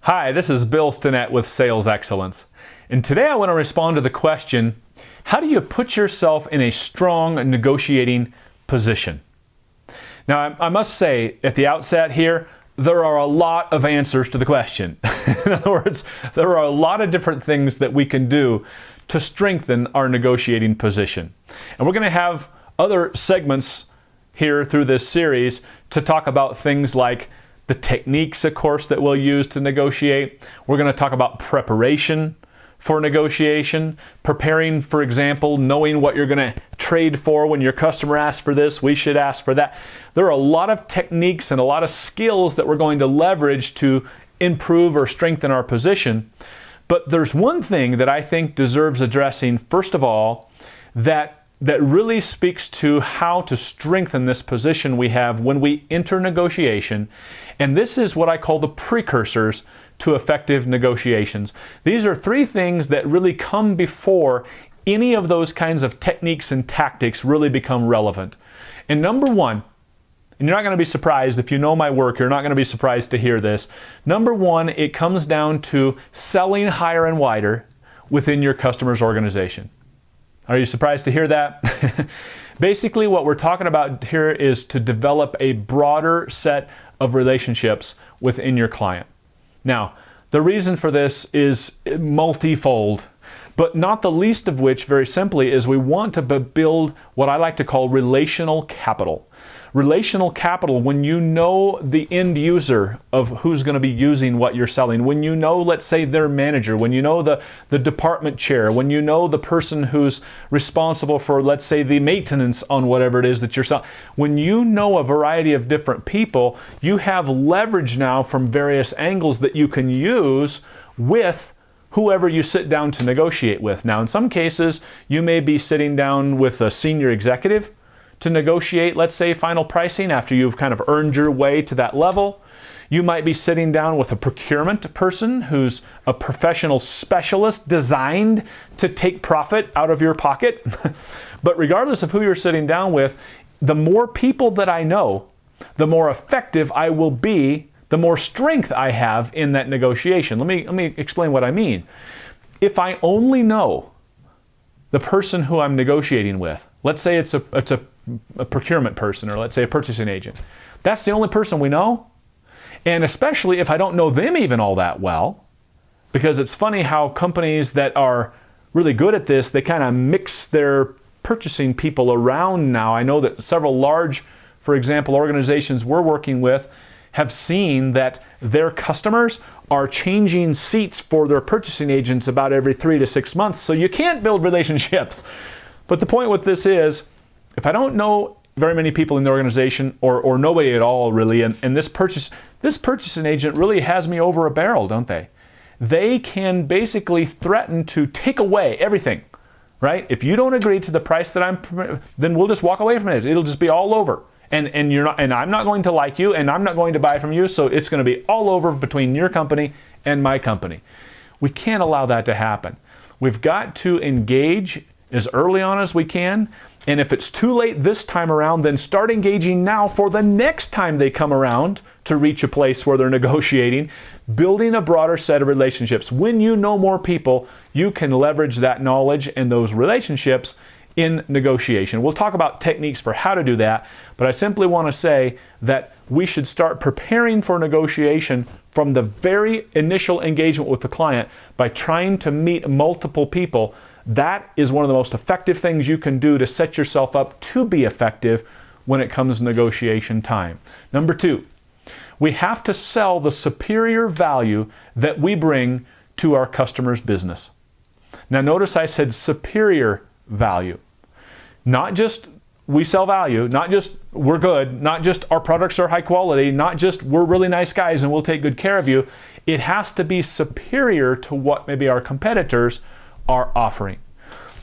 Hi, this is Bill Stinnett with Sales Excellence. And today I want to respond to the question, how do you put yourself in a strong negotiating position? Now, I must say at the outset here, there are a lot of answers to the question. In other words, there are a lot of different things that we can do to strengthen our negotiating position. And we're going to have other segments here through this series to talk about things like the techniques, of course, that we'll use to negotiate. We're going to talk about preparation for negotiation, preparing, for example, knowing what you're going to trade for when your customer asks for this, we should ask for that. There are a lot of techniques and a lot of skills that we're going to leverage to improve or strengthen our position. But there's one thing that I think deserves addressing, first of all, that really speaks to how to strengthen this position we have when we enter negotiation. And this is what I call the precursors to effective negotiations. These are three things that really come before any of those kinds of techniques and tactics really become relevant. And number one, and you're not going to be surprised if you know my work, you're not going to be surprised to hear this. Number one, it comes down to selling higher and wider within your customer's organization. Are you surprised to hear that? Basically, what we're talking about here is to develop a broader set of relationships within your client. Now, the reason for this is multifold, but not the least of which, very simply, is we want to build what I like to call relational capital. Relational capital, when you know the end user of who's going to be using what you're selling, when you know, let's say, their manager, when you know the department chair, when you know the person who's responsible for, let's say, the maintenance on whatever it is that you're selling, when you know a variety of different people, you have leverage now from various angles that you can use with whoever you sit down to negotiate with. Now, in some cases, you may be sitting down with a senior executive to negotiate, let's say, final pricing after you've kind of earned your way to that level. You might be sitting down with a procurement person who's a professional specialist designed to take profit out of your pocket. But regardless of who you're sitting down with, the more people that I know, the more effective I will be, the more strength I have in that negotiation. Let me explain what I mean. If I only know the person who I'm negotiating with, let's say it's a procurement person, or let's say a purchasing agent, that's the only person we know. And especially if I don't know them even all that well, because it's funny how companies that are really good at this, they kind of mix their purchasing people around now. I know that several large, for example, organizations we're working with have seen that their customers are changing seats for their purchasing agents about every 3 to 6 months. So you can't build relationships. But the point with this is, if I don't know very many people in the organization, or nobody at all really, and this purchasing agent really has me over a barrel, don't they? They can basically threaten to take away everything, right? If you don't agree to the price that then we'll just walk away from it. It'll just be all over. And I'm not going to like you, and I'm not going to buy from you, so it's going to be all over between your company and my company. We can't allow that to happen. We've got to engage as early on as we can, and if it's too late this time around, then start engaging now for the next time they come around to reach a place where they're negotiating, building a broader set of relationships. When you know more people, you can leverage that knowledge and those relationships in negotiation. We'll talk about techniques for how to do that, but I simply want to say that we should start preparing for negotiation from the very initial engagement with the client by trying to meet multiple people. That is one of the most effective things you can do to set yourself up to be effective when it comes to negotiation time. Number two, we have to sell the superior value that we bring to our customer's business. Now notice I said superior value. Not just we sell value, not just we're good, not just our products are high quality, not just we're really nice guys and we'll take good care of you. It has to be superior to what maybe our competitors are offering.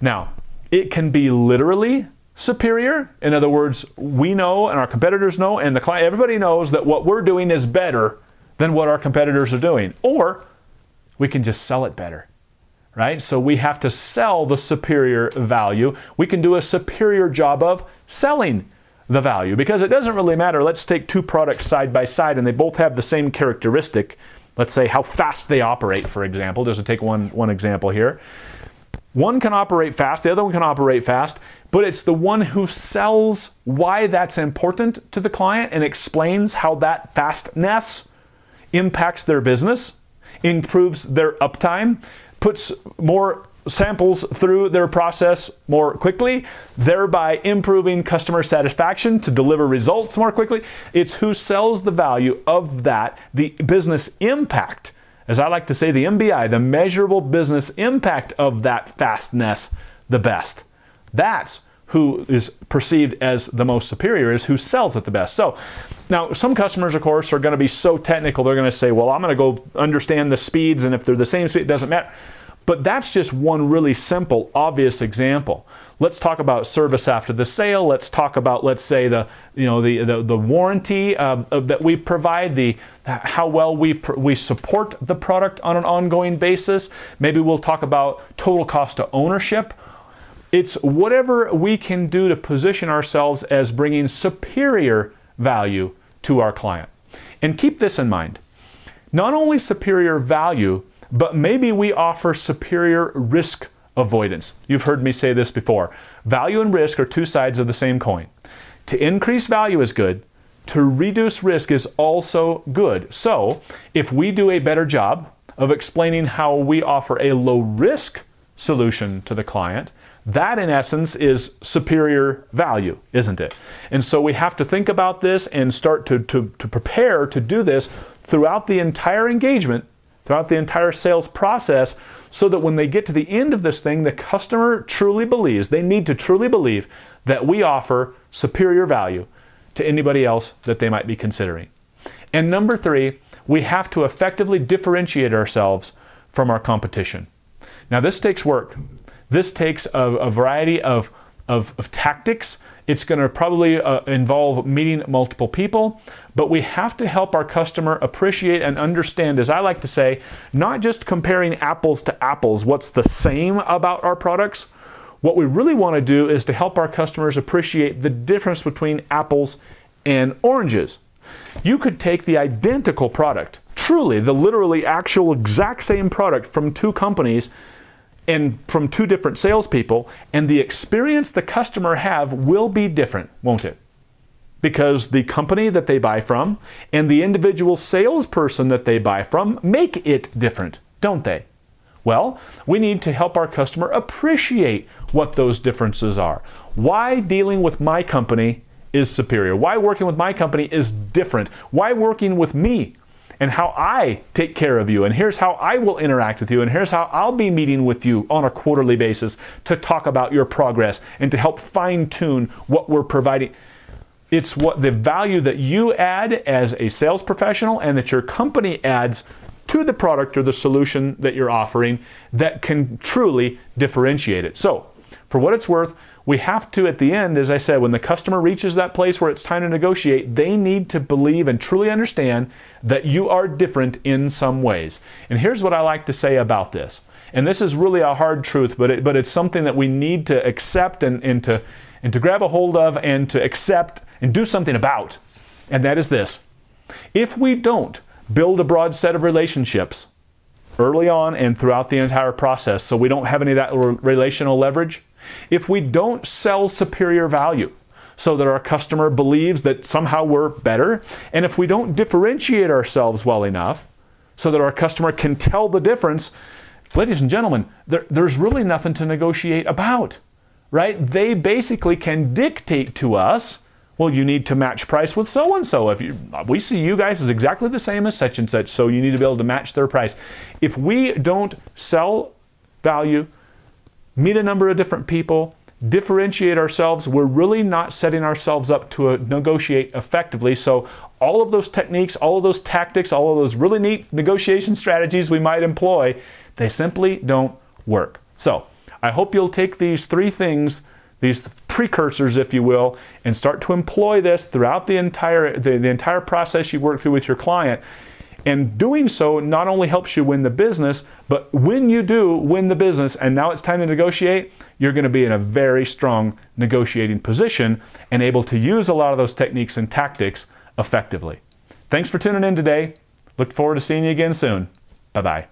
Now, it can be literally superior. In other words, we know and our competitors know and the client, everybody knows that what we're doing is better than what our competitors are doing. Or we can just sell it better. Right? So we have to sell the superior value. We can do a superior job of selling the value, because it doesn't really matter. Let's take two products side by side and they both have the same characteristic. Let's say how fast they operate, for example, just to take one example here. One can operate fast, the other one can operate fast, but it's the one who sells why that's important to the client and explains how that fastness impacts their business, improves their uptime, puts more samples through their process more quickly, thereby improving customer satisfaction to deliver results more quickly. It's who sells the value of that, the business impact. As I like to say, the MBI, the measurable business impact of that fastness, the best. That's who is perceived as the most superior, is who sells it the best. So now some customers, of course, are going to be so technical, they're going to say, well, I'm going to go understand the speeds, and if they're the same speed, it doesn't matter. But that's just one really simple, obvious example. Let's talk about service after the sale. Let's talk about, let's say, the warranty that we provide, how well we support the product on an ongoing basis. Maybe we'll talk about total cost of ownership. It's whatever we can do to position ourselves as bringing superior value to our client. And keep this in mind. Not only superior value, but maybe we offer superior risk avoidance. You've heard me say this before. Value and risk are two sides of the same coin. To increase value is good. To reduce risk is also good. So if we do a better job of explaining how we offer a low risk solution to the client, that in essence is superior value, isn't it? And so we have to think about this and start to prepare to do this throughout the entire engagement, throughout the entire sales process, so that when they get to the end of this thing, the customer truly believes, they need to truly believe that we offer superior value to anybody else that they might be considering. And number 3, we have to effectively differentiate ourselves from our competition. Now this takes work. This takes a variety of tactics. It's going to probably involve meeting multiple people, but we have to help our customer appreciate and understand, as I like to say, not just comparing apples to apples, what's the same about our products. What we really want to do is to help our customers appreciate the difference between apples and oranges. You could take the identical product, truly, the literally actual exact same product from two companies and from two different salespeople, and the experience the customer have will be different, won't it? Because the company that they buy from and the individual salesperson that they buy from make it different, don't they? Well, we need to help our customer appreciate what those differences are. Why dealing with my company is superior. Why working with my company is different. Why working with me and how I take care of you, and here's how I will interact with you, and here's how I'll be meeting with you on a quarterly basis to talk about your progress and to help fine-tune what we're providing. It's what the value that you add as a sales professional and that your company adds to the product or the solution that you're offering that can truly differentiate it. So, for what it's worth, we have to, at the end, as I said, when the customer reaches that place where it's time to negotiate, they need to believe and truly understand that you are different in some ways. And here's what I like to say about this. And this is really a hard truth, but it's something that we need to accept and to grab a hold of and to accept and do something about. And that is this. If we don't build a broad set of relationships early on and throughout the entire process, so we don't have any of that relational leverage, if we don't sell superior value so that our customer believes that somehow we're better, and if we don't differentiate ourselves well enough so that our customer can tell the difference, ladies and gentlemen, there's really nothing to negotiate about, right? They basically can dictate to us, well, you need to match price with so-and-so. We see you guys as exactly the same as such and such, so you need to be able to match their price. If we don't sell value, meet a number of different people, differentiate ourselves, we're really not setting ourselves up to negotiate effectively. So all of those techniques, all of those tactics, all of those really neat negotiation strategies we might employ, they simply don't work. So I hope you'll take these 3 things, these precursors, if you will, and start to employ this throughout the entire process you work through with your client. And doing so not only helps you win the business, but when you do win the business and now it's time to negotiate, you're going to be in a very strong negotiating position and able to use a lot of those techniques and tactics effectively. Thanks for tuning in today. Look forward to seeing you again soon. Bye-bye.